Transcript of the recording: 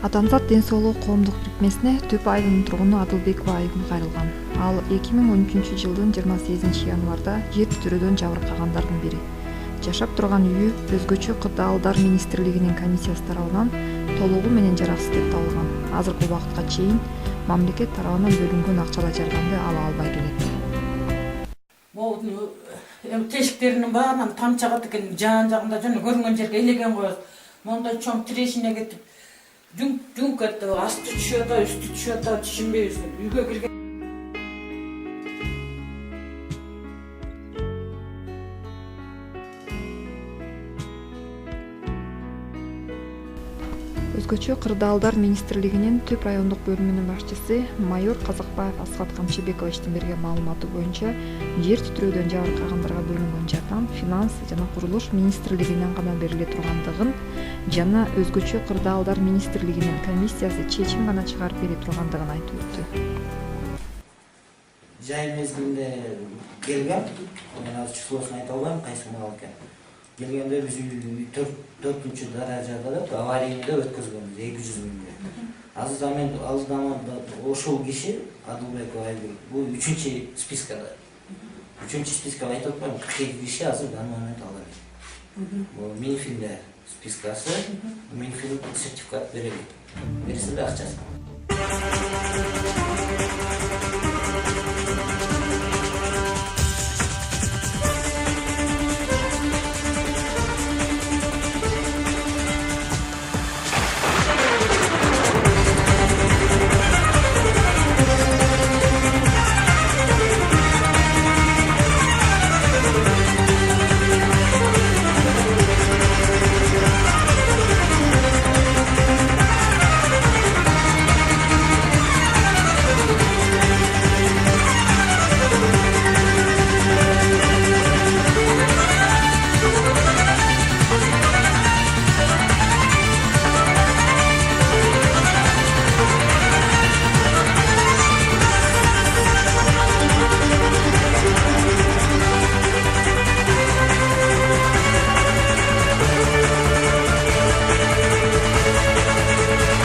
Адамзат ден соолугу коомдук бирикмесине Түп айылынын тургуну Адылбекова Айгүл кайрылган. Ал 2013 жылдын 28 январда жер титирөөдөн жабыркагандардын бири. Жашап турган үйү өзгөчө кырдаалдар министрлигинин комиссиясы тарабынан толугу менен жараксыз деп табылган. Азыркы убакытка чейин мамлекет тарабынан бөлүнгөн акчалай жардамды ала албай келет. Могу тешиктеринин баарынан там чыгат экен, жан жагында жана көрүнгөн жерге элеген коет. Мондай чоң тирешине кетип Дүнк етті, асты түшеді, үсті түшеді, түшінбейбіз. Үйге кірген. Өзгөчө кырдаалдар министрлигинин Түп райондук бөлүмүнүн башчысы майор Казакбаев Асхат Камчыбековичтин берген маалыматы боюнча, жер титирөөдөн жабыркагандарга бөлүнгөн жардам финанс жана курулуш министрлигинен гана бериле тургандыгын жана өзгөчө кырдаалдар министрлигинин комиссиясы чечим гана чыгарып бере тургандыгын айтып өттү. Жай мезгилинде келген, мен азыр числосун айта албайм, кайсы күнү алып келген. Келгенде биз 4-чү даражада аварийде өткөзгөнбүз 200 миңге. Азырдан ошол киши Адылбекова Айгүл бул 3-чү спискада. 3-чү спискага айтып атпайм, 42 киши азыр данный момент алат. Бул Минфинде спискасы, Минфин сертификат берет. Берсе да акчасы.